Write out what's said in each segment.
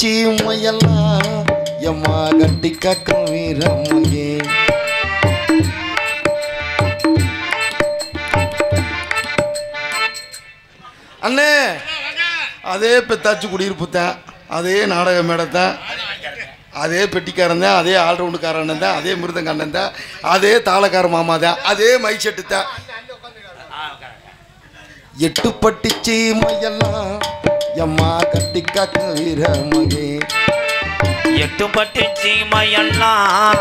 பட்டிச்சி மையெல்லாம் எம்மா கட்டி காக்கும் வீரமையே. அண்ணே அதே பெத்தாச்சு குடியிருப்பு தான், அதே நாடக மேடத்தான், அதே பெட்டிக்காரன் தான், அதே ஆல்ரவுண்டுக்காரன் தான், அதே மிருதங்கண்ணன் தான், அதே தாளக்கார மாமா தான், அதே மைக் செட்டு தான். எட்டு பட்டிச்சி மையெல்லாம் எம்மா கட்டி காக்கும் வீரமகே. எட்டு பட்டிச்சி மையெல்லாம்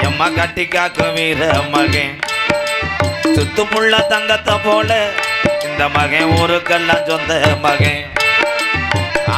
எம்மா கட்டி காக்கும் வீரமகே. சுத்துமுள்ள தங்கத்தை போல இந்த மகன் ஊருக்கெல்லாம் சொந்த மகன்.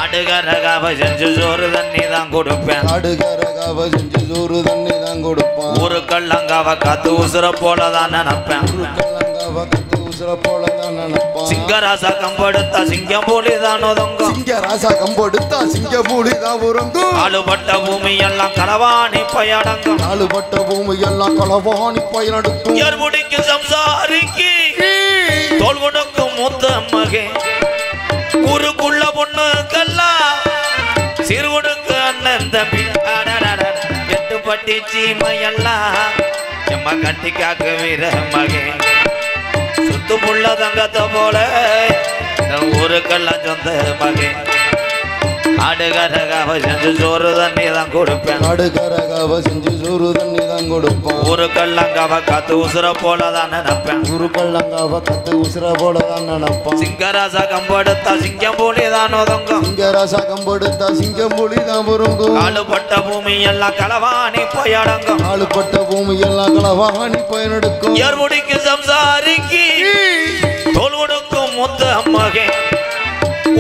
ஆடுகரகாவ செஞ்சு சோறு தண்ணி தான் கொடுப்பேன். ஆடுகரகாவ செஞ்சு சோறு தண்ணி தான் கொடுப்பேன். ஊருக்கெல்லாங்காவ காத்து உசுர போலதான் நினைப்பேன். ஊருக்கெல்லாங்காவ காத்து உசுர போலதான் நினைப்பேன். சிங்கராசா கம்பெடுத்தா சிங்கம் மூலி தான் ஒதுங்கும். சிங்கராசா கம்பெடுத்தா சிங்கம் மூலி தான் உறங்கும். ஆளுபட்ட பூமி எல்லாம் களவாணி பயடங்கும். ஆளுபட்ட பூமி எல்லாம் களவாணி பயனடுக்கும். எர்முடிக்கு சம்சாரிக்கு தோல் கொடுக்கும் மூத்த மகன். ஊருக்குள்ள பொண்ணுக்கெல்லாம் சிறு கொடுக்கு அண்ணன் தம்பி. எட்டு பட்டிச்சி மையெல்லாம் எம்மா கட்டி காக்க வீர மகன். சுத்து புள்ள தங்கத்தை போல ஊருக்கெல்லாம் சொந்த மகன். ஆடுகரகாவ செஞ்சு சோறு தண்ணி தான் கொடுப்பேன். ஆடுகரகாவ செஞ்சு சோறு தண்ணி தான் கொடுப்பேன். ஊருக்கெல்லாங்காவ காத்து உசுர போலதான் நினைப்பேன். ஊருக்கெல்லாங்காவ காத்து உசுர போலதான் நினைப்பேன். சிங்கராசா கம்பெடுத்தா சிங்கம் போலி தான் ஒதுங்கும். சிங்கராசா கம்பெடுத்தா சிங்கம் மூலி தான் உறங்கும். ஆளுபட்ட பூமி எல்லாம் களவாணி பயடங்கும். ஆளுபட்ட பூமி எல்லாம் களவாணி பயனெடுக்கும். எர்முடிக்கு சம்சாரிக்கு தோல் கொடுக்கும் மூத்த மகன்.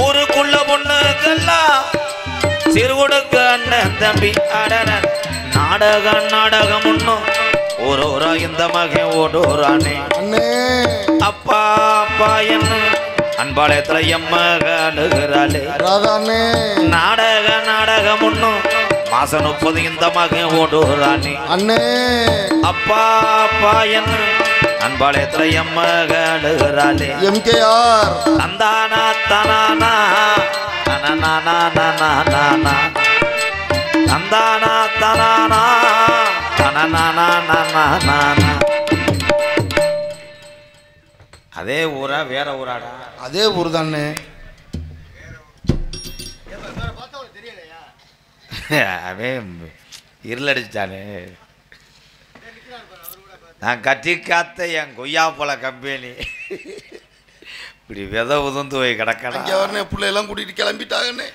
ஊருக்குள்ள பொண்ணுக்கெல்லாம் சிறு கொடுக்க அண்ணன் தம்பி. நாடகம் ஒண்ணும் ஓரோரா இந்த மகன் ஓடோரானே. அப்பா அப்பா என்ன அன்பாளையத்துல எம்மகளுகிறாளே. நாடகம் ஒண்ணும் மாசம் 30 இந்த மகன் ஓடோரானே. அப்பா அப்பா என்ன அன்பாளையத்துல எம்மகளுகிறாளே. எம்கேஆர் தந்தானா தனானா தனானா தந்தானா தனானா தனானா. அதே ஊரா வேற ஊராடா? அதே ஊர் தானே. அவன் இருளடிச்சானே. நான் கட்டி காத்த என் கொய்யா போல கம்பெனி இப்படி விதை உதுந்து போய் கிடக்கணும். பிள்ளையெல்லாம் கூட்டிகிட்டு கிளம்பிட்டாங்கண்ணே.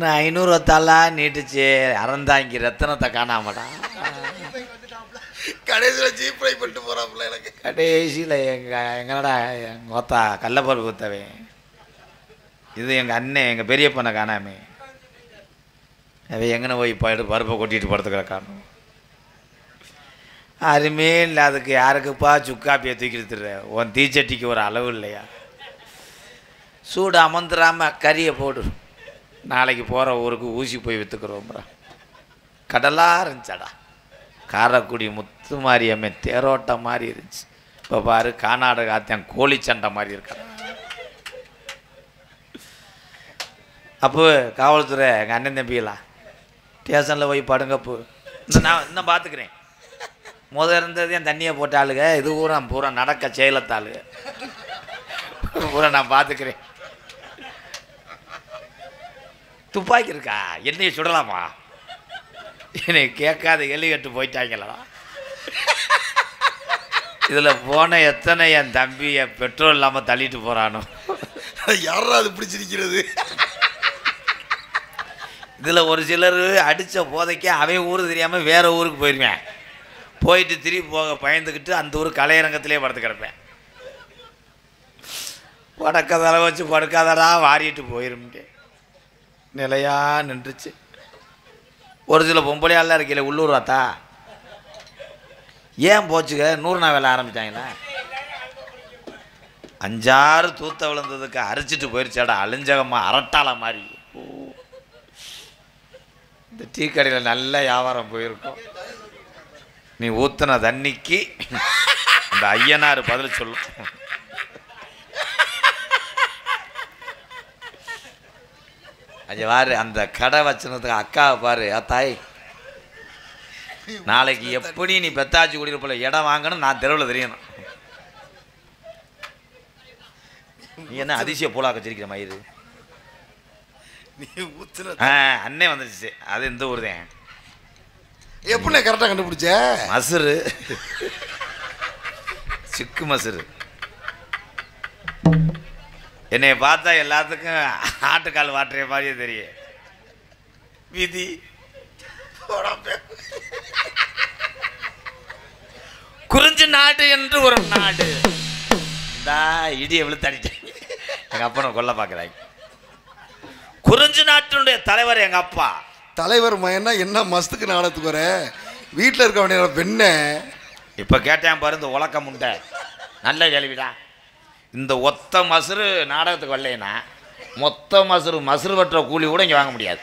நான் 500 தாளா நீட்டுச்சு அறந்தாங்கி ரத்தனத்தை காணாமடா. கடைசியில் ஜீப் ட்ரை பண்ணிட்டு போகிறாப்புல. எனக்கு கடைசியில் எங்கடா எங்கள் ஒத்தா கள்ளப்பருப்பு ஊற்றவேன். இது எங்கள் அண்ணன் எங்கள் பெரியப்பனை காணாமே. அவன் எங்கன்னு போய் பருப்பை கொட்டிட்டு படுத்துக்கிற காணும். அருமே இல்லை. அதுக்கு யாருக்குப்பா சுக்காப்பியை தூக்கிடுத்துடுற? உன் தீச்சட்டிக்கு ஒரு அளவு இல்லையா? சூடு அமர்ந்துடாமல் கறியை போடு. நாளைக்கு போகிற ஊருக்கு ஊசி போய் விற்றுக்குறோம்ரா. கடலாக இருந்துச்சாடா. காரைக்குடி முத்து மாரியம்மே தேரோட்டம் மாதிரி இருந்துச்சு. இப்போ பாரு கானாடு காத்தேன் கோழி சண்டை மாதிரி இருக்கா. அப்போ காவல்துறை எங்கள் அண்ணன் தம்பிகளா ஸ்டேஷனில் போய் படுங்கப்பு. இன்னும் பார்த்துக்கிறேன். இருந்தது என் தண்ணியை போட்ட ஆளுங்க. இது பூரா நடக்க செயலத்தாளுங்க பூரா நான் பார்த்துக்கிறேன். துப்பாக்கி இருக்கா? என்னையை சுடலாமா? என்னை கேட்காத எலி கட்டு போயிட்டாங்களா? இதில் போன எத்தனை என் தம்பியை பெட்ரோல் இல்லாமல் தள்ளிட்டு போகிறானோ. யாரா அது பிடிச்சிருக்கிறது? இதில் ஒரு சிலர் அடித்த போதைக்கு அவன் ஊர் தெரியாமல் வேறு ஊருக்கு போயிடுவேன். போயிட்டு திரும்பி போக பயந்துக்கிட்டு அந்த ஊர் கலையரங்கத்திலே படுத்து கிடப்பேன். படுக்கதலை வச்சு படுக்காதடா வாரிட்டு போயிருந்தே நிலையா நின்றுச்சு. ஒரு சில பொம்பளையாலாம் இருக்கல உள்ளூர் அத்தா ஏன் போச்சுங்க 100 நாள் வேலை ஆரம்பித்தாங்களா? 5-6 தூத்த விழுந்ததுக்கு அரைச்சிட்டு போயிருச்சாடா அழிஞ்சகம்மா அரட்டாள மாதிரி. இந்த டீ கடையில் நல்ல வியாபாரம் போயிருக்கும். நீ ஊற்றின தண்ணிக்கு அந்த ஐயனார் பதில் சொல்லும். அது பாரு அந்த கடை வச்சனத்துக்கு அக்காவை பாரு தாய் நாளைக்கு எப்படி நீ பெத்தாச்சி குடியிருப்பில் இடம் வாங்கணும் நான் தெருவில் தெரியணும். நீ என்ன அதிசய பூலாக்க வச்சிருக்கிற மயிறு நீ ஊத்துற அண்ணே வந்துருச்சு. அது இந்த ஊர் தான். எப்படி கரெக்டாக கண்டுபிடிச்ச? மசுரு சிக்கு மசுரு. என்னைய பார்த்தா எல்லாத்துக்கும் ஆட்டுக்கால் வாட்டுற மாதிரியே தெரியும். விதி குறிஞ்சி நாடு என்று ஒரு நாடு. இடி எவ்வளவு தடிட்டேன். எங்க அப்பா கொல்ல பார்க்குறாங்க. குறிஞ்சி நாட்டினுடைய தலைவர் எங்க அப்பா. தலைவர் மயன்னா என்ன மஸ்துக்கு நாடத்துக்கு வர வீட்டில் இருக்க வேண்டிய பெண்ண இப்போ கேட்டேன் பாரு. இந்த உலக்கம் உண்டை நல்ல கேள்விடா. இந்த ஒத்த மசுறு நாடகத்துக்கு வரலைன்னா மொத்த மசுறு வெட்டுற கூலி கூட இங்கே வாங்க முடியாது.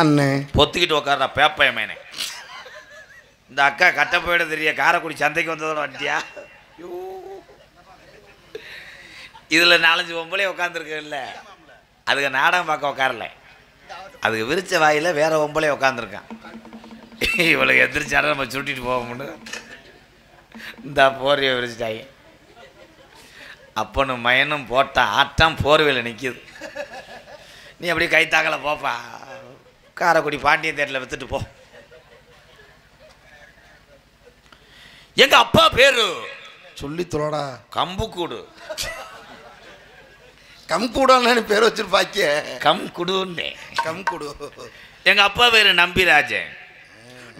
அண்ணே பொத்துக்கிட்டு உட்கார்றா பேப்பயமேனே. இந்த அக்கா கட்ட போயிட தெரிய காரைக்குடி சந்தைக்கு வந்ததோட வண்டியா. இதில் 4-5 பொம்பளை உட்காந்துருக்கு இல்லை. அதுக்கு நாடகம் பார்க்க உட்காரல. அதுக்கு விரிச்ச வாயில் வேற பொம்பளை உட்காந்துருக்கான். இவளுக்கு எந்திரிச்சாலும் நம்ம சுட்டிட்டு போவோம்னு இந்த போர்வையை விரிச்சிட்டாங்க. அப்பனும் மயனும் போட்ட ஆட்டம் போர்வையில் நிற்கிது. நீ அப்படியே கைத்தாக்கல போப்பா. காரைக்குடி பாண்டியன் தேட்டரில் வித்துட்டு போ. எங்க அப்பா பேரு சொல்லி தொலடா. கம்புக்கூடு. கம்கூடான்னு பேர் வச்சிருப்பாக்க. கம்குடுன்னே. கம்கூடு. எங்க அப்பா பேரு நம்பிராஜன்.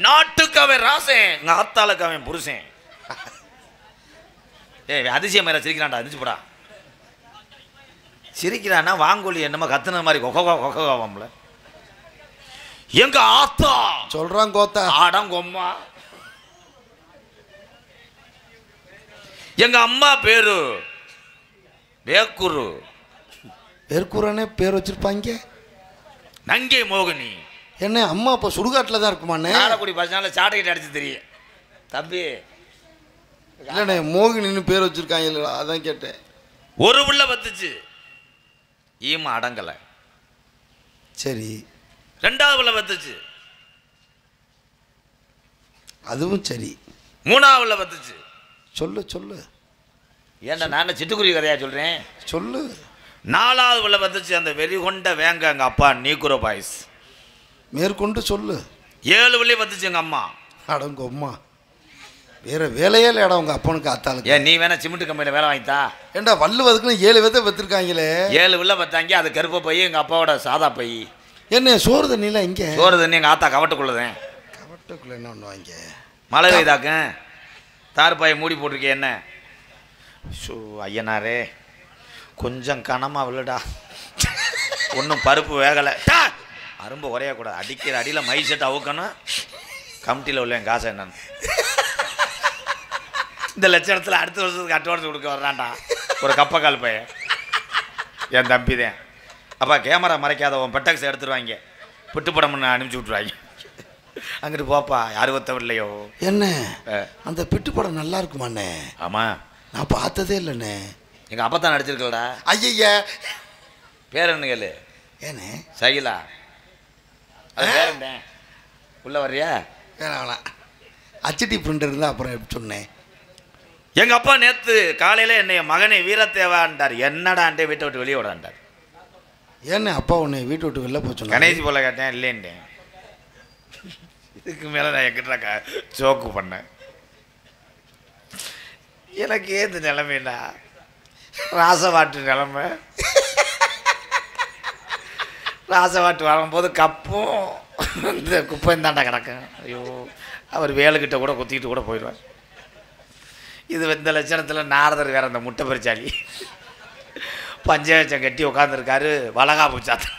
நாட்டுக்கு அவன் ராசன். எங்க ஆத்தாளுக்கு அவன் புருஷன். அதிசயம் மேல சிரிக்கிறான்டா. அதிர்ச்சி போடா. சிரிக்கிறான்னா வாங்கொலி என்னமோ கத்துன மாதிரி கொக்கோவாம்ல. எங்க ஆத்தா சொல்றான் கோத்தா ஆடங்கொம்மா. எங்க அம்மா பேரு வேக்குரு. வேர்க்கூறானே பேர் வச்சிருப்பாங்க. நங்கை மோகினி. என்ன அம்மா அப்போ சுடுகாட்டில் தான் இருக்குமாண்ணே? காரைக்குடி பஸ் ஸ்டாண்டில் சாட்டைக்கிட்ட அடிச்சு தெரியும் தம்பி. இல்லைண்ணே மோகினின்னு பேர் வச்சிருக்காங்க இல்லைடா, அதான் கேட்டேன். ஒரு புள்ள பத்துச்சு. ஈமா அடங்கலை. சரி. 2வது புள்ள பத்துச்சு. அதுவும் சரி. 3வது புள்ள பத்துச்சு. சொல்லு சொல்லு. ஏன்டா நான் சிட்டுக்குருவி கதையா சொல்கிறேன். சொல்லு. 4வது புள்ள பத்துச்சு. அந்த வெறி கொண்ட வேங்க எங்கள் அப்பா நீக்குரோ பாய்ஸ். மேற்கொண்டு சொல்லு. 7 புள்ளி பத்துச்சு எங்கள் அம்மா. அடங்க அம்மா வேற வேலையே இல்லைடா உங்க அப்பனுக்கு ஆத்தாளுக்கு. ஏன் நீ வேணா சிமெண்ட் கம்பெனியில் வேலை வாங்கித்தா? ஏண்டா வள்ளுவதுக்குன்னு 7 பேர்த்த வச்சிருக்காங்களே. 7 புள்ள பத்தாங்க. அது கருப்பை பை. எங்கள் அப்பாவோட சாதா பை. என்ன சோறு தண்ணிலாம் இங்கே? சோறு தண்ணி எங்கள் ஆத்தா கவட்டுக்குள்ளதேன். கவட்டுக்குள்ள என்ன பண்ணுவாங்க? மழை பெய்தாக்கும் தார்பாயை மூடி போட்டிருக்கேன். என்ன ஷோ ஐயனாரே கொஞ்சம் கனமாக விழுடா. ஒன்றும் பருப்பு வேகலை. அரும்பு குறையக்கூடாது. அடிக்கிற அடியில் மை செட் அவுக்கணும். கமிட்டியில் உள்ள என் காசை என்னன்னு இந்த லட்சணத்தில் அடுத்த வருஷத்துக்கு அட்வான்ஸ் கொடுக்க வர்றான்டா ஒரு கப்பக்கால் பையன். என் தம்பி தான். அப்பா கேமரா மறைக்காத உன் பெட்டக்ஸ் எடுத்துருவாங்க. பிட்டு படம்னு அனுப்பிச்சி விட்ருவாங்க. அங்கிட்டு போப்பா யாரும் ஒத்தவில்லையோ. என்ன அந்த பிட்டு படம் நல்லா இருக்குமாண்ணே? ஆமாம் நான் பார்த்ததே இல்லைண்ணே. எங்கள் அப்பா தான் நடிச்சிருக்கலடா. ஐயா பேர் என்ன கேளு. ஏண்ணே? சகிலா. அது பேர் என்ன? உள்ளே வர்றியா? வேணாம். அச்சிட்டி பிரிண்டர் இருந்தால் அப்புறம் எப்படி சொன்னேன். எங்கள் அப்பா நேற்று காலையில் என்னைய மகனை வீரத்தேவான்ட்டார். என்னடான்ட்டே வீட்டை விட்டு வெளியே விடான்ட்டார். ஏண்ணே அப்பா உன்னை வீட்டை விட்டு வெளில போச்சு? கணேசி போல கேட்டேன். இல்லைன்ட்டேன். இதுக்கு மேலே நான் எங்கிட்ட ஜோக்கு பண்ணேன். எனக்கு ஏது நிலைமைண்ணா ராசவாட்டு நிலைமை. ராசவாட்டு வரும்போது கப்பும் இந்த குப்பையும் தாண்டா கிடக்கும். ஐயோ அவர் வேலுக்கிட்ட கூட குத்திக்கிட்டு கூட போயிடுவார். இது இந்த லட்சணத்தில் நாரதர் வேற அந்த முட்டை பறிச்சாலி பஞ்சாயச்சம் கட்டி உட்காந்துருக்காரு. வளகா பூச்சாத்த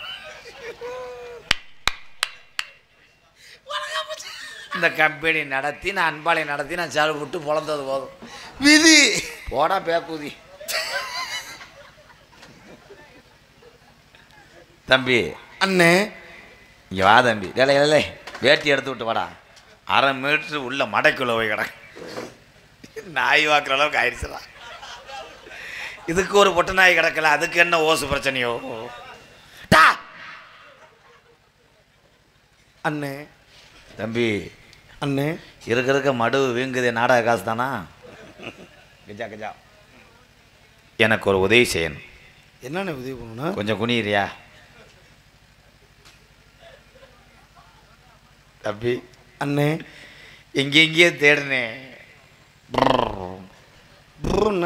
இந்த கம்பெனி நடத்தி நான் அன்பாளை நடத்தி நான் செலவு விட்டு பொழந்தது போதும். விதி போடா பேக்கூதி. தம்பி அண்ணே இங்கே வா தம்பி. இல்லை இல்லை வேட்டி எடுத்து விட்டு வாடா. 1/2 மீட்ரு உள்ள மடைக்குள்ள போய் கிடக்கு. நாய் வாக்குற அளவுக்கு ஆயிடுச்சுடா. இதுக்கு ஒரு பொட்டை நாய் கிடக்கல. அதுக்கு என்ன ஓசு பிரச்சனையோ? அண்ணே தம்பி அண்ணே இருக்க மடு வீங்குது நாடக காசு தானா? கஜா கஜா எனக்கு ஒரு உதவி செய்யணும். என்னண்ணே உதவி பண்ணணும்? கொஞ்சம் குனியிறியா தம்பி? அண்ணே எங்கெங்கேயோ தேடுனேன்,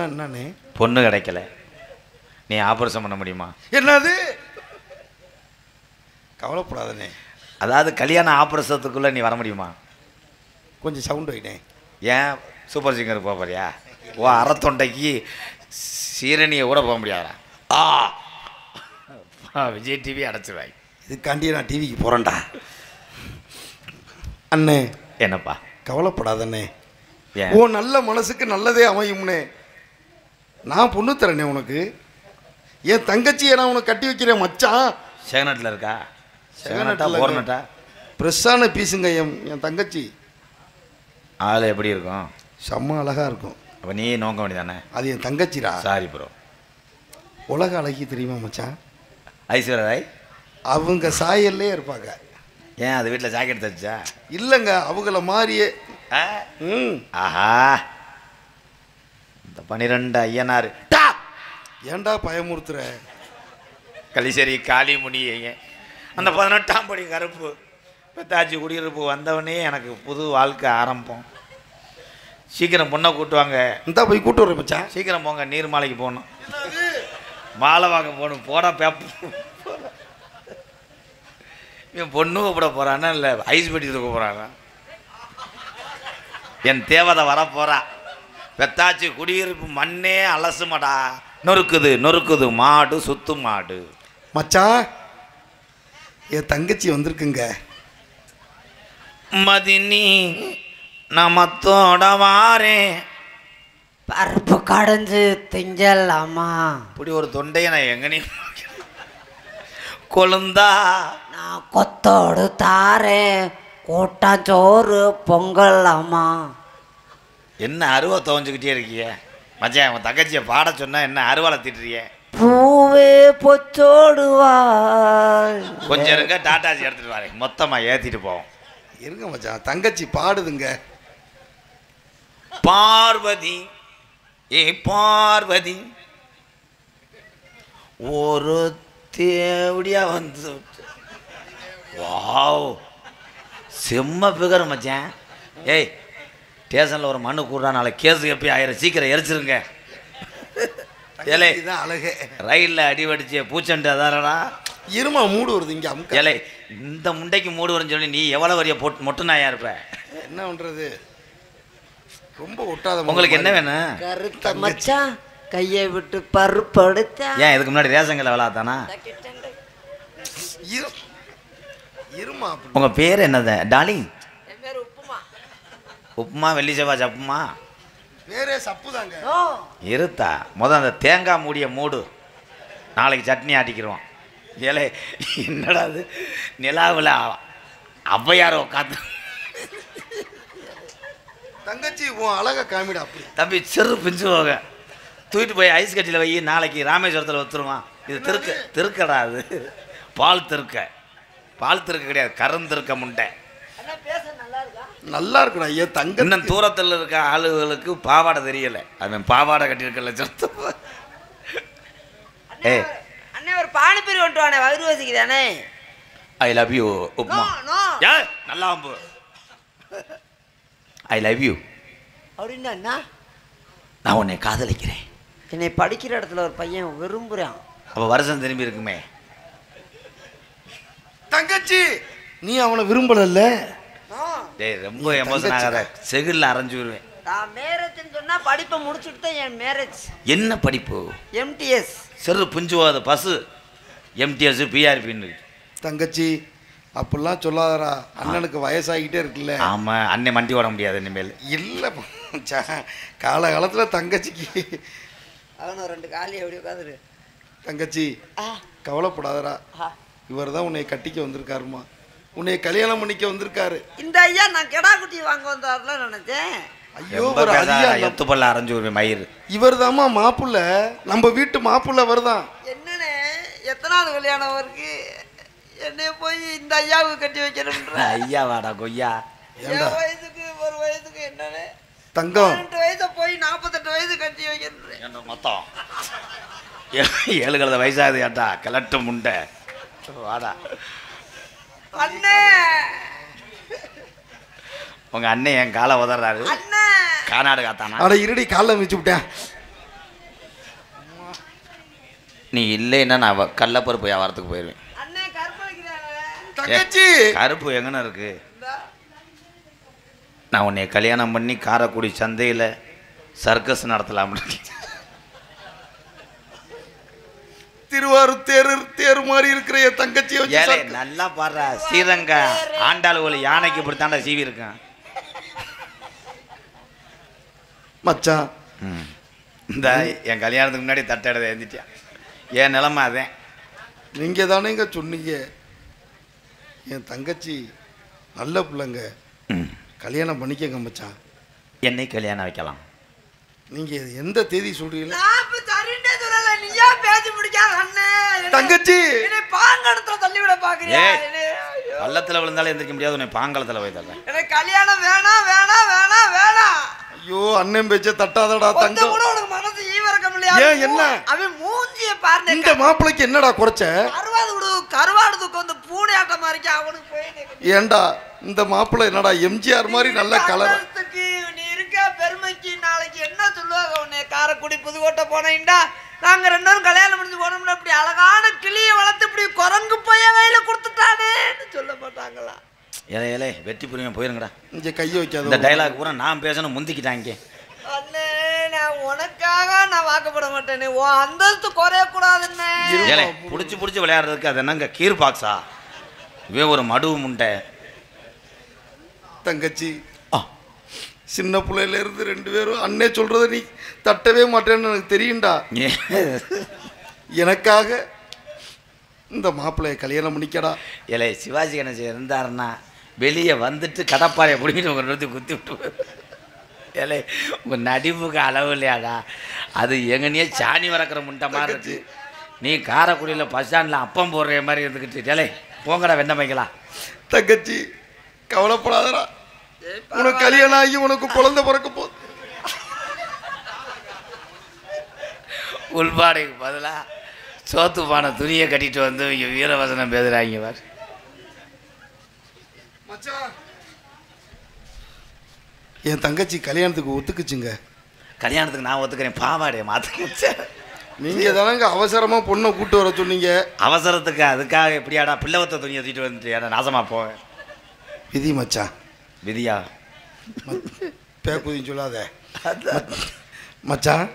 என்னண்ணே பொண்ணு கிடைக்கல. நீ ஆபரேஷன் பண்ண முடியுமா? என்னது? கவலைப்படாதண்ணே. அதாவது கல்யாண ஆபரேஷத்துக்குள்ளே நீ வர முடியுமா? கொஞ்சம் சவுண்ட் வைட்டேன். ஏன் சூப்பர் சிங்கர் போக போறியா? ஓ அறத்தொண்டைக்கு சீரணியை கூட போக முடியாதா? விஜய் டிவி அடைச்சிருவாய். இதுக்காண்டியே நான் டிவிக்கு போகிறேன்டா. அண்ணே என்னப்பா? கவலைப்படாதண்ணே. ஏன்? ஓ நல்ல மனசுக்கு நல்லதே அமையும்னே. நான் பொண்ணு தரேனே உனக்கு. என் தங்கச்சியை நான் உனக்கு கட்டி வைக்கிறேன் மச்சான். செகநட்டில் இருக்கா? செகநட்டா செகநட்டா போர்னட்டா? ஃப்ரெஷ்ஷான பீஸுங்க என் தங்கச்சி. ஆள் எப்படி இருக்கும்? செம்ம அழகாக இருக்கும். அப்போ நீ நோக்க வேண்டியதானே? அது என் தங்கச்சிடா. Sorry bro. உலக அழகி தெரியுமா மச்சான்? ஐஸ்வர்யா ராய் அவங்க சாயல்லே இருப்பாங்க. ஏன் அது வீட்டில் ஜாக்கெட் தச்சா? இல்லைங்க, அவங்கள மாதிரியே. ஆஹா, இந்த 12 ஐயனார் ஏன்டா பயமுறுத்துற? கலிசரி காளிமுனி அந்த 18ஆம் படி கருப்பு பெத்தாச்சி குடியிருப்பு வந்தவனே எனக்கு புது வாழ்க்கை ஆரம்பம். சீக்கிரம் பொண்ணை கூட்டுவாங்க. இந்த போய் கூட்டு வரேன் மச்சான். சீக்கிரம் போங்க, நீர்மாலைக்கு போகணும், மாலை வாங்க போகணும். போட பேப்ப இவன் பொண்ணு கூப்பிட போகிறான்னா இல்லை ஐஸ் பெட்டி தூக்க போகிறாங்க. என் தேவதை வர போகிறா. பெத்தாச்சி குடியிருப்பு மண்ணே அலசுமடா. நொறுக்குது நொறுக்குது மாடு சுத்து மாடு. மச்சான் என் தங்கச்சி வந்திருக்குங்க. மதினி நமத்தோட வாரேன். பருப்பு கடைஞ்சு திங்கலாமா? இப்படி ஒரு தொண்டையை நான் எங்கனே கொழுந்தா நான் கொத்தோடு தாரேன். கூட்டாஞ்சோறு பொங்கலாமா? என்ன அருவா துவஞ்சுக்கிட்டே இருக்கிய மச்சான்? அவன் தங்கச்சியை பாட சொன்னா என்ன அருவாலை திட்டுறிய? பூவே பொச்சோடுவா. கொஞ்சம் இருங்க, டாட்டாஜி எடுத்துட்டு வரேன், மொத்தமாக ஏற்றிட்டு போவோம். இருங்க மச்சான், தங்கச்சி பாடுதுங்க. பார்வதி ஏ பார்வதி ஒரு தேவடியா வந்து வாவ் செம்ம பிகர் மச்சான். ஏய் ஸ்டேஷனில் ஒரு மண்ணு கூடுறா, நாளை கேஸு எப்பி ஆயிரம், சீக்கிரம் எரிச்சிருங்க. ஏலே இதுதான் அழகே. ரயிலில் அடிவடிச்சு பூச்சண்டு அதாரடா. இருமா மூடு வருது இங்கே அமுக்க. ஏலே இந்த முண்டைக்கு மூடு வரும்னு சொல்லி நீ எவ்வளோ வரைய போட்டு மொட்டு நாயா இருப்ப? என்ன பண்ணுறது, ரொம்ப ஒட்டாத. உங்களுக்கு என்ன வேணும்? கருத்த மச்சான் கையை விட்டு பருப்படுத்தா. ஏன் இதுக்கு முன்னாடி ரேஷன்களை விளாத்தானா? இருமா. உங்கள் பேர் என்னது? டார்லிங். என் பேர் உப்புமா. உப்புமா வெள்ளி செவ்வாய் சப்புமா வேறே சப்பு தாங்க. இருத்தா அந்த தேங்காய் மூடிய மூடு, நாளைக்கு சட்னி ஆட்டிக்கிறோம். ஏலே என்னடா அது நிலாவில் ஔவையார் உட்காந்து. தங்கச்சி உன் அழகா காமிடா. அப்படி தம்பி சிறு பிஞ்சு போக தூக்கிட்டு போய் ஐஸ் கட்டியில் வை, நாளைக்கு ராமேஸ்வரத்தில் வச்சுருவான். இது திருக்கடா, அது பால் திருக்க கிடையாது, கருந்திருக்க முண்டை. நல்லா இருக்குடா. ஏன் தங்க இன்னும் தூரத்தில் இருக்க ஆளுகளுக்கு பாவாடை தெரியலை, அவன் பாவாடை கட்டியிருக்கல சொத்தம். ஏ அண்ணே ஒரு பானிபூரி கொண்டு வானே, வயிறு வசிக்குதானே? I love you upma. ஏ நல்லா அம்பு. ஐ லவ் யூ அப்படின்னா என்ன? நான் உன்னை காதலிக்கிறேன். என்னை படிக்கிற இடத்துல ஒரு பையன் விரும்புகிறான். அப்போ வருஷம் திரும்பி இருக்குமே. தங்கச்சி நீ அவனை விரும்பலல்ல? டேய் ரொம்ப எமோஷன் ஆகாத, செகில் அரைஞ்சு வருவேன். நான் மேரேஜ்னு சொன்னா படிப்பை முடிச்சுட்டு தான் என் மேரேஜ். என்ன படிப்பு? எம்டிஎஸ். சிறு புஞ்சுவாத பசு எம்டிஎஸ் பிஆர்பின்னு. தங்கச்சி அப்படிலாம் சொல்லாதடா, அண்ணனுக்கு வயசாகிட்டே இருக்குல்ல. ஆமாம், அண்ணன் மண்டி ஓட முடியாது இனிமேல். இல்லை காலகாலத்தில் தங்கச்சிக்கு அவனும் 2 காலி எப்படி உட்காந்துரு. தங்கச்சி கவலைப்படாதடா, இவர் தான் உன்னை கட்டிக்க வந்திருக்காருமா, உன்னை கல்யாணம் பண்ணிக்க வந்திருக்காரு. இந்த ஐயா நான் கெடா குட்டி வாங்க வந்தாருல நினைச்சேன். ஐயோ ஒரு அதிகா எத்து பல்ல அரைஞ்சு வருவேன் மயிறு. இவர் தாம்மா மாப்பிள்ள, நம்ம வீட்டு மாப்பிள்ள வருதான். என்னண்ணே எத்தனாவது கல்யாணம் இருக்கு? என்னைய போய் இந்த ஐயாவுக்கு கட்டி வைக்கணும்ன்ற. ஐயா வாடா கொய்யா. ஏண்டா என் வயசுக்கு ஒரு வயசுக்கு என்னன்னு தங்கம் 18 வயசை போய் 48 வயசு கட்டி வைக்கணுன்றேன். என்ன மொத்தம் 7 வயசாகுது ஏட்டா கிளட்டு முண்டை வாடா. அண்ணே உங்க அண்ணன் என் காலை உதறாரு. அண்ணே கானாடு காத்தானா? அட இருடி காலில் மிச்சு விட்டேன். நீ இல்லைன்னா நான் கடலப்பருப்பு வியாபாரத்துக்கு போயிடுவேன். அண்ணே கற்பழிக்கிறாங்க. தங்கச்சி கருப்பு எங்கன்னு இருக்கு? நான் உன்னை கல்யாணம் பண்ணி காரைக்குடி சந்தையில் சர்க்கஸ் நடத்தலாம். திருவாரூர் தேர் மாதிரி இருக்கிற என் தங்கச்சியை வச்சு ஏலே சர்க்கஸ். நல்லா பாடுறா. ஸ்ரீரங்க ஆண்டாள் ஒரு யானைக்கு இப்படித்தாண்டா சீவி இருக்கான். மச்சான் இந்த என் கல்யாணத்துக்கு முன்னாடி தட்டை எழுந்திட்டியா. என் நிலைமை அதேன். நீங்க தானேங்க சொன்னீங்க என் தங்கச்சி நல்ல பிள்ளைங்க, கல்யாணம் பண்ணிக்கங்க மச்சான். என்னை கல்யாணம் வைக்கலாம். நீங்க எந்த தேதி சொல்றீங்களா? நான் இப்ப சரின்னே சொல்லல, நீயா பேசி முடிக்காத அண்ணே. தங்கச்சி என்னை பாங்கடத்துல தள்ளி விட பாக்குறியா? ஏய், பள்ளத்துல விழுந்தாலும் எந்திரிக்க முடியாது. உன்னை பாங்கலத்துல போய் தரேன். எனக்கு கல்யாணம் வேணாம் வேணாம் வேணாம் வேணாம். ஐயோ அண்ணன் பேச்ச தட்டாதடா கொஞ்சம் தங்கம். கூட உனக்கு மனசு ஈவரக்கம் இல்லையா? ஏன் என்ன? அவன் மூஞ்சிய பாருங்க. இந்த மாப்பிளைக்கு என்னடா குறைச்ச? கருவாடு தூக்கம் வந்து பூனை ஆட்டமா இருக்கா அவனுக்கு போய். ஏண்டா இந்த மாப்பிள்ளை என்னடா எம்ஜிஆர் மாதிரி நல்ல கலர். நீ இருக்க பெருமைக்கு நாளைக்கு என்ன சொல்லுவாங்க உன்னை? காரைக்குடி புதுக்கோட்டை போனீங்கடா நாங்க 2 பேரும் கல்யாணம் முடிஞ்சு போனோம்னா இப்படி அழகான கிளியை வளர்த்து இப்படி குரங்கு போய கையில கொடுத்துட்டானேன்னு சொல்ல மாட்டாங்களா? ஏலே ஏலே வெட்டி புரியும் போயிருங்கடா. இங்க கையை வைக்காத. இந்த டைலாக் பூரா நான் பேசணும் முந்திக்கிட்டாங்க. அண்ணே நான் உனக்காக நான் வாக்கப்பட மாட்டேனே. உன் அந்தஸ்து குறைய கூடாதுன்னு. ஏலே புடிச்சு புடிச்சு விளையாடுறதுக்கு அது என்னங்க கீர் பாக்ஸா? இவன் ஒரு மடுவு முண்டை. தங்கச்சி சின்ன பிள்ளையில இருந்து 2 பேரும் அண்ணே சொல்றத நீ தட்டவே மாட்டேன்னு எனக்கு தெரியும்டா. எனக்காக இந்த மாப்பிள்ளைய கல்யாணம் பண்ணிக்கடா. ஏலே சிவாஜி கணேசன் இருந்தாருன்னா வெளியே வந்துட்டு கடப்பாறையை பிடிக்கிட்டு உங்க நிறுத்தி குத்தி விட்டு. ஏலே உங்க நடிப்புக்கு அளவு இல்லையாடா. அது எங்கனையே சாணி வறக்கிற முண்டை மாதிரி இருக்கு. நீ காரைக்குடியில் பஸ் ஸ்டாண்டில் அப்பம் போடுற மாதிரி இருந்துக்கிட்டு ஏலே போங்கடா வெண்ணெய் வைக்கலாம். தங்கச்சி கவலைப்படாதடா, உனக்கு கல்யாணம் ஆகி உனக்கு குழந்தை பிறக்க போகுது. உள்பாடைக்கு பதிலாக சோத்து பானை துணியை கட்டிட்டு வந்து இங்கே வீரவசனம் பேசுகிறாங்க பாரு. என் தங்கச்சி கல்யாணத்துக்கு ஒத்துக்குச்சுங்க. கல்யாணத்துக்கு நான் ஒத்துக்கிறேன். பாவாடையை மாற்ற நீங்க தானங்க அவசரமா பொண்ணை கூட்டு வர சொன்னீங்க. அவசரத்துக்கு அதுக்காக எப்படியாடா பிள்ளவத்த துணியை தூக்கிட்டு வந்துட்டு நாசமா போவேன். விதி மச்சான். விதியா? பேக்குதின்னு சொல்லாத மச்சான்.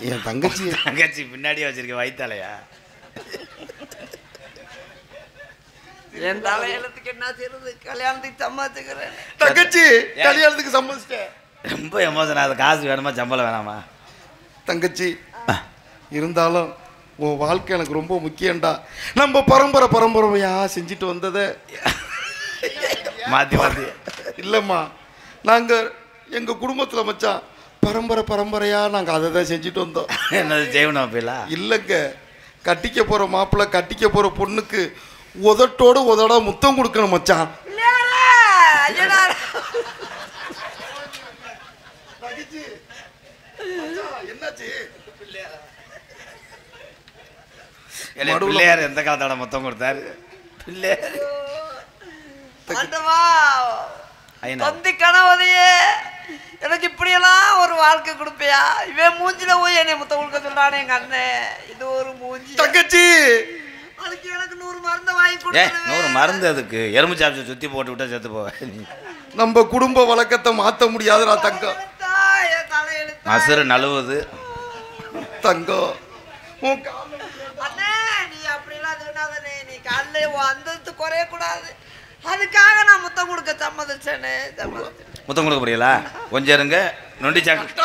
என் தங்கச்சி தங்கச்சி பின்னாடியே வச்சிருக்க வயிற்றாலையா? என் தலையெழுத்துக்கு என்ன செய்யறது? கல்யாணத்துக்கு சம்பாதிச்சுக்கிறேன். தங்கச்சி கல்யாணத்துக்கு சம்மதிச்சிட்டேன். ரொம்ப எமோஷன். அது காசு வேணுமா சம்பளம் வேணாமா? தங்கச்சி இருந்தாலும் உன் வாழ்க்கை எனக்கு ரொம்ப முக்கியம்டா. நம்ம பரம்பரையா செஞ்சுட்டு வந்ததை மாற்றி மாற்றி இல்லைம்மா. நாங்கள் எங்கள் குடும்பத்தில் மச்சான் பரம்பரையாக நாங்கள் அதை தான் செஞ்சுட்டு வந்தோம். என்னது செய்யணும் அப்படிலாம் இல்லைங்க. கட்டிக்க போகிற மாப்பிள்ளை கட்டிக்க போகிற பொண்ணுக்கு உதட்டோடு உதடா முத்தம் கொடுக்கணும் மச்சான். பிள்ளையார் எந்த காலத்தோட மொத்தம் கொடுத்தாரு? பிள்ளையார் தந்தி கணவதையே எனக்கு இப்படியெல்லாம் ஒரு வாழ்க்கை கொடுப்பியா? இவன் மூஞ்சில போய் என்னை முத்த கொடுக்க சொல்றானே எங்க அண்ணன். இது ஒரு மூஞ்சி. தங்கச்சி அதுக்கு எனக்கு 100 மருந்து வாங்கி 100 மருந்து அதுக்கு எறும்பு சாப்பிட்டு சுத்தி போட்டு விட்டா செத்து போவேன். நம்ம குடும்ப வழக்கத்தை மாற்ற முடியாதுடா தங்கம். மசுறு நழுவுது தங்கம். அண்ணே நீ அப்படிலாம் சொன்னாதே. நீ காலைல அந்தஸ்து குறைய கூடாது. அதுக்காக நான் முத்தம் கொடுக்க சம்மதிச்சேனே. முத்தம் கொடுக்க முடியல? கொஞ்சம் இருங்க. நொண்டி சாக்கு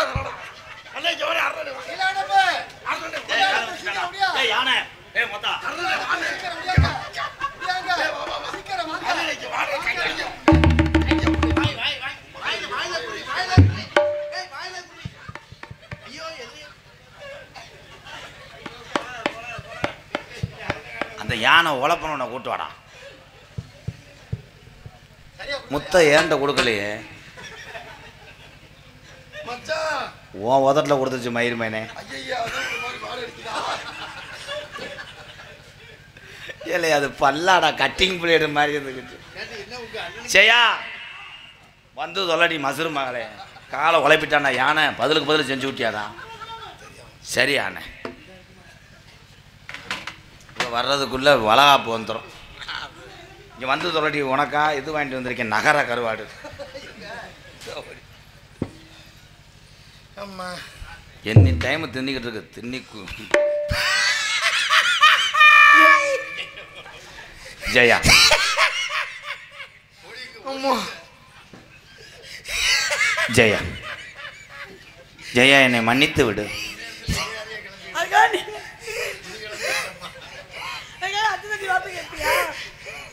அந்த யானை சரியான உழப்பன கூட்டு வாடா. முத்த ஏண்ட கொடுக்கலையே, உன் உதட்டில் கொடுத்துச்சு மயிர் மேனே. இல்லை அது பல்லாடா, கட்டிங் பிளேடு மாதிரி இருந்துக்கிட்டு. செய்யா வந்து தொல்லடி மசுரு மகளே, காலை உழைப்பிட்டான்டா யானை, பதிலுக்கு பதில் செஞ்சு விட்டியாதான். சரி யானை இப்போ வர்றதுக்குள்ளே வளகாப்பு வந்துடும். இங்கே வந்து தொல்லடி உனக்கா இது வாங்கிட்டு வந்திருக்கேன், நகர கருவாடு. என்ன டைமு தின்னிக்கிட்டு இருக்கு, தின்னிக்கு ஜெயா. ஜெயா ஜெயா என்னை மன்னித்து விடு.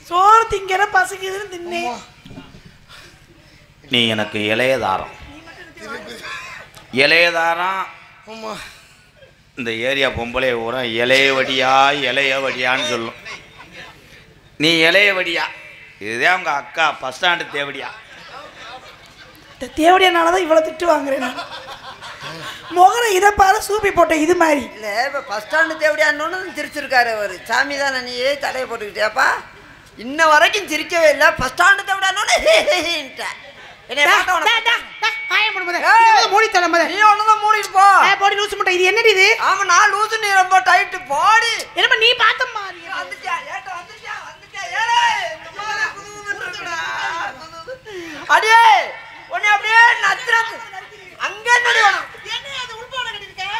சோறு திங்கிற பசிக்குதுன்னு தின்னே. நீ எனக்கு இளையதாரம், இளையதாரம். இந்த ஏரியா பொம்பளை ஊரா இளைய வடியா இளைய வடியான்னு சொல்லும். நீ இளைய வடியா, இதுதான் அவங்க அக்கா பஸ் ஸ்டாண்டு தேவடியா. இந்த தேவடியானாலதான் இவ்வளவு திட்டு வாங்குறேன் நான். முகரை இதை பாரு, சூப்பி போட்ட இது மாதிரி இல்லை. இப்போ பஸ் ஸ்டாண்டு தேவடியான்னு சிரிச்சிருக்காரு அவர். சாமி தானே நீ தலையை போட்டுக்கிட்டியாப்பா? இன்ன வரைக்கும் சிரிக்கவே இல்லை. பஸ் ஸ்டாண்டு தேவடியான்னு மூடி தலை நீ ஒண்ணுதான் மூடிட்டு போ. போடி லூசு முட்டை. இது என்னடி இது? ஆமா நான் லூசு, நீ ரொம்ப டைட்டு போடி. என்னப்பா நீ பார்த்தம்மா? அடியே உன்னை அப்படியே நத்துறது. அங்க என்னடி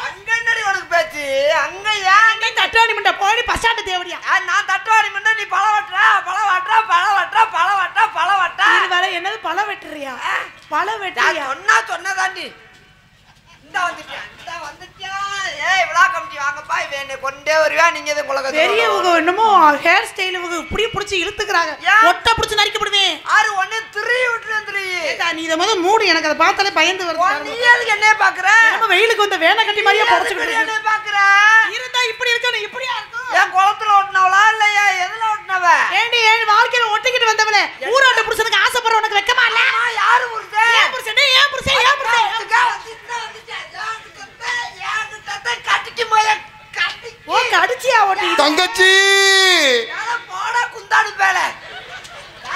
அங்க என்னடி உனக்கு பேச்சு? அங்க ஏன் தட்டுவாடி முண்டை போடி பஸ் ஸ்டாண்டு தேவடியா? நான் தட்டுவாடி முண்டை, நீ பழ வட்டுற பழ வட்டுற பழ வட்டுற பழ வட்ட பழ வட்ட. வேற என்னது பழ வெட்டுறியா? பழ வெட்டுறியா? சொன்னதாண்டி. இந்த வந்துட்டியா ஏய் விழா கமிட்டி வாங்கப்பா, இவன் என்னை கொண்டே வருவா. நீங்க இதை குலக பெரியவங்க என்னமோ ஹேர் ஸ்டைல் இவங்க இப்படியே பிடிச்சி இழுத்துக்கிறாங்க. ஒட்ட பிடிச்சி நரிக்கப்படுவேன். ஆறு ஒண்ணு திரி விட்டுரு. நீ இதை முதல் மூடு, எனக்கு அதை பார்த்தாலே பயந்து வருது. நீ அதுக்கு என்ன பாக்குற? நம்ம வெயிலுக்கு வந்து வேலை கட்டி மாதிரியே புடச்சுக்கிட்டு என்ன பாக்குற? இருந்தா இப்படி இருக்கணும், இப்படியா இருக்கும். என் குளத்துல ஓட்டினவளா இல்லையா? எதுல ஓட்டினவ? ஏண்டி ஏன் வாழ்க்கையில ஒட்டிக்கிட்டு வந்தவளே, ஊராட்ட புருஷனுக்கு ஆசைப்படுற உனக்கு வெக்கமா இல்ல? யாரு புருஷன்? ஏன் புருஷன்? ஏன் புருஷன்? ஏன் புருஷன்? ஓ கடிச்சியா ஓட்டி தங்கச்சி போடா குந்தாடி பேல.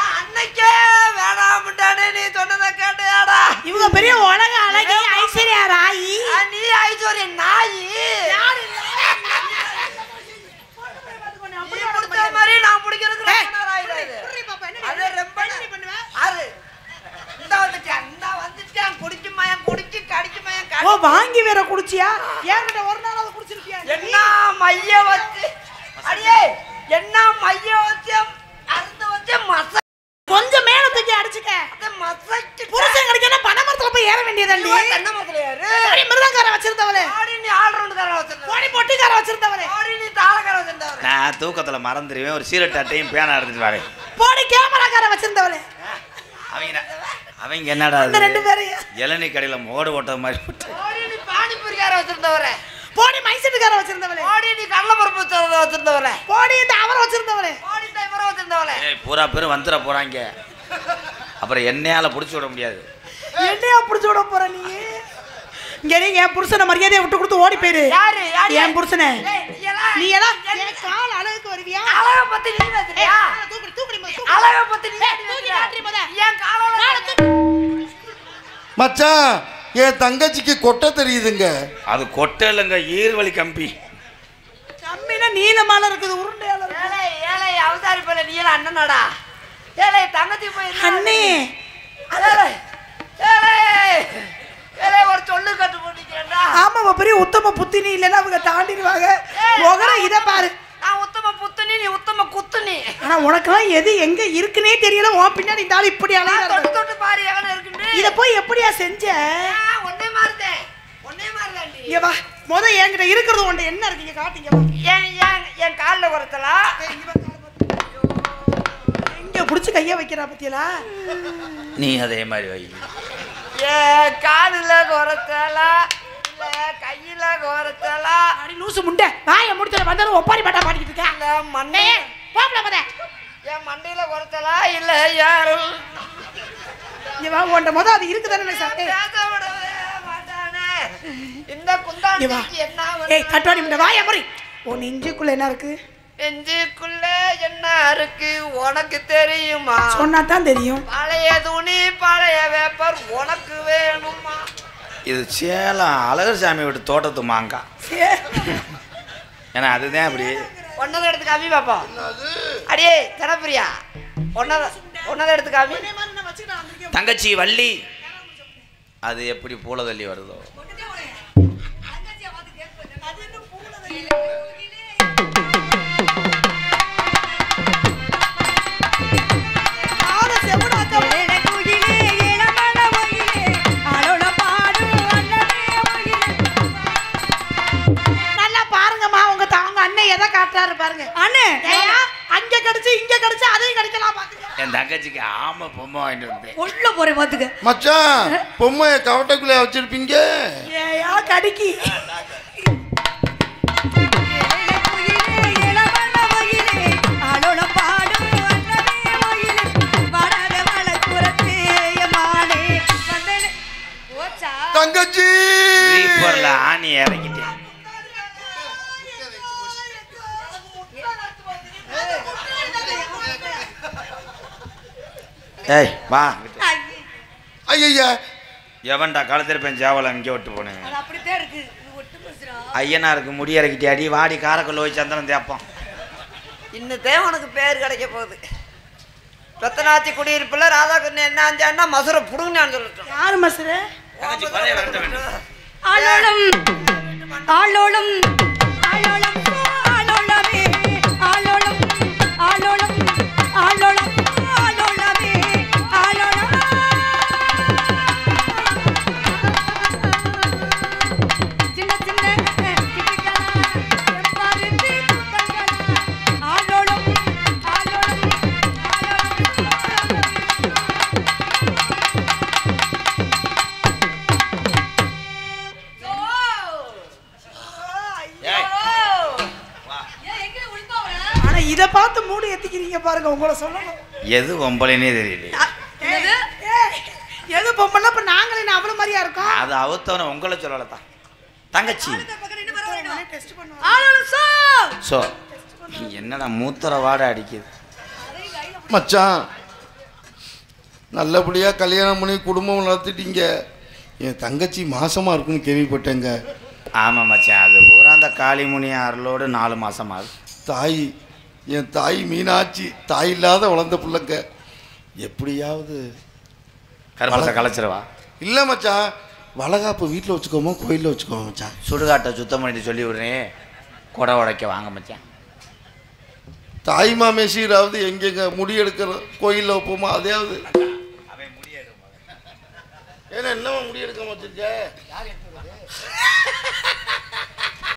அன்னைக்கே வேணாம்ட்டானே நீ சொன்னதை கேட்டியாடா? இவங்க பெரிய உலக அழகி ஐஸ்வர்யா ராயி. நீ ஐஸ்வர்யா நாயி. நீ பிடிச்ச மாதிரி நான் பிடிக்கிறதுக்கு ஓ வாங்கி வேற குடிச்சியா? ஏன்கிட்ட ஒரு நாள் அதை குடிச்சிருக்கியா? என்ன மைய வச்சு அடியே, என்ன மைய வச்சு அறுந்து வச்சு மச கொஞ்சம் மேல தூக்கி அடிச்சுக்க. மசைக்கு புருஷன் கிடைச்சா பனைமரத்துல போய் ஏற வேண்டியதாண்டி. தென்னை மரத்துல ஏறு. ஓடி மிருதங்கார வச்சிருந்தவளே, ஓடி நீ ஆல்ரவுண்டுக்கார வச்சிருந்தவளே, ஓடி பொட்டிக்கார வச்சிருந்தவளே, ஓடி நீ தாளக்கார வச்சிருந்தவளே. நான் தூக்கத்தில் மறந்துடுவேன், ஒரு சீரட் அட்டையும் பேனா எடுத்துட்டு வரேன். போடி கேமராக்கார வச்சிருந்தவளே. அவங்க என்னடா இந்த ரெண்டு பேரையும் இளநீ கடையில் மோடு ஓட்ட மாதிரி. ஓடி நீ பானிபூரிக்கார வச்சிருந்தவளே, போடி மைசெட்டுக்கார வச்சிருந்தவளே, ஓடி நீ கடலைப்பருப்பு வச்சிருந்தவளே, போடி இந்த அவரை வச்சிருந்தவளே, ஓடி இந்த இவரை வச்சிருந்தவளே. பூரா பேரும் வந்துட போறாங்க, அப்புறம் என்னையால பிடிச்சி விட முடியாது. என்னையா பிடிச்சி விட போற நீ? இங்க நீ என் புருஷனை மரியாதையை விட்டு கொடுத்து ஓடி போயிரு. யாரு என் புருஷனை? நீ எல்லாம் என் கால் அழகுக்கு வருவியா? அழக பத்தி நீ பேசுறியா? தூக்குடி தூக்குடி அழக பத்தி நீ ஏன் மச்சான் என் தங்கச்சிக்கு கொட்டை தெரியுதுங்க. அது கொட்டை இல்லைங்க, ஈர்வழி கம்பி. கம்பினா நீளமால இருக்குது, உருண்டையால இருக்கு. ஏலே ஏலே அவதாரி போல நீ எல்லாம் அண்ணனாடா. ஏலே தங்கச்சி போய் அண்ணே ஏலே ஏலே ஏலே ஒரு சொல்லு கட்டு போட்டுக்கிறேன்டா. ஆமா பெரிய உத்தம புத்தினி இல்லைன்னா அவங்க தாண்டிடுவாங்க. முகர இதை பாரு, நான் உத்தம புத்துனி, நீ உத்தம குத்துனி. ஆனா உனக்கெல்லாம் எது எங்க இருக்குன்னே தெரியல. உன் பின்னாடி இந்த ஆள் இப்படி அலையா தொட்டு தொட்டு பாரு எவன இருக்குன்னு. இத போய் எப்படியா செஞ்ச? ஒன்னே மாறுதே, ஒன்னே மாறுதாண்டி. இங்க வா, முத என்கிட்ட இருக்கிறது ஒன்று என்ன இருக்கு இங்க காட்டுங்க. என் காலில் குறைத்தலா எங்க புடிச்சு கைய வைக்கிறா பத்தியலா? நீ அதே மாதிரி வை. ஏன் காலில் குறைத்தலா இல்ல கையில குறைத்தலா? அடி லூசு முண்டை, வாயை முடிச்சல வந்தாலும் ஒப்பாரி பாட்டா பாடிக்கிட்டு இருக்க. இல்ல மண்ணே போப்ல போதே என் மண்டையில குறைச்சலா இல்ல யாரும் இங்க வா உன்ட முத அது இருக்குதானே சார் பேச விடவே மாட்டானே. இந்த குந்தாண்டிக்கு என்ன ஏய் கட்டாடி முண்ட வாய முறி உன் நெஞ்சுக்குள்ள என்ன இருக்கு நெஞ்சுக்குள்ள என்ன இருக்கு உனக்கு தெரியுமா? சொன்னா தான் தெரியும். பழைய துணி பழைய வேப்பர் உனக்கு வேணுமா? இது சேலம் அழகர் சாமி விட்டு தோட்டத்து மாங்காய். ஏன்னா அதுதான் அப்படி. ஒன்னதை எடுத்து காமி பாப்பா. அடியே தனப்பிரியா ஒன்னதை எடுத்து காமி. தங்கச்சி வள்ளி அது எப்படி பூல தள்ளி வருதோ. காட்டுறாரு பாருங்க அண்ணே. அங்க கிடைச்சு இங்க கிடைச்சு அதையும் கிடைக்கலாம் பாத்துக்க. என் தங்கச்சிக்கு ஆமை பொம்மை வாங்கிட்டு வந்தேன். உள்ள போறே பாத்துக்க. மச்சான் பொம்மைய கவட்டைக்குள்ள வச்சிருப்பீங்க. ஏயா கடிக்கி தங்கச்சி ரீப்பர்ல ஆணி இறக்கிட்டேன். ஏய் வா. ஐயா எவன்டா கழுத்திருப்பேன் சேவலை இங்கே விட்டு போனேன். அப்படித்தான் இருக்கு. ஐயனாருக்கு முடி இறக்கிட்டியாடி வாடி காரக்குள்ள போய் சந்தனம் தேப்போம். இன்னும் உனக்கு பேர் கிடைக்க போகுது. ரத்தனாச்சி குடியிருப்புல ராதாகிருஷ்ணன் என்ன ஆஞ்சான்னா மசுரை புடுங்கன்னு சொல்லிட்டோம். யாரு மசுரை? ஆளோளம் ஆளோளம் ஆளோளம் ஆளோளமே ஆளோளம் ஆளோளம் ஆளோளம் ஆளோளமே ஆளோளம் சின்ன சின்ன கிட்டிகளா எம்பாரிந்தி குட்டங்களா ஆளோளம் ஆளோளம் இத பார்த்து மூடி ஏத்திக்கிறீங்க பாருங்க. உங்களை சொல்லணும் எது பொம்பளைனே தெரியல. எது பொம்பளை இப்ப நாங்களே அவ்வளவு மாதிரியா இருக்கோம். அது அவுத்தவன உங்களை சொல்லலதான் தங்கச்சி. சோ என்னடா மூத்தர வாட அடிக்குது. மச்சான் நல்லபடியா கல்யாணம் பண்ணி குடும்பம் நடத்திட்டீங்க. என் தங்கச்சி மாசமா இருக்குன்னு கேள்விப்பட்டேங்க. ஆமா மச்சான் அது பூரா அந்த காளிமுனி அருளோடு 4 மாசம் ஆகுது. தாய் என் தாய் மீனாட்சி தாய் இல்லாத வளர்ந்த பிள்ளைங்க. எப்படியாவது கருப்பத்தை கலைச்சிருவா. இல்லை மச்சான் வளகாப்பு வீட்டில் வச்சுக்கோமோ கோயிலில் வச்சுக்கோமா மச்சான்? சுடுகாட்டை சுத்தம் பண்ணிட்டு சொல்லி விடுறேன். கொடை உடைக்க வாங்க மச்சான். தாய் மாமே சீராவது எங்கெங்க முடி எடுக்கிற கோயிலில் வைப்போமா? அதையாவது ஏன்னா என்னவா முடி எடுக்க வச்சிருக்க?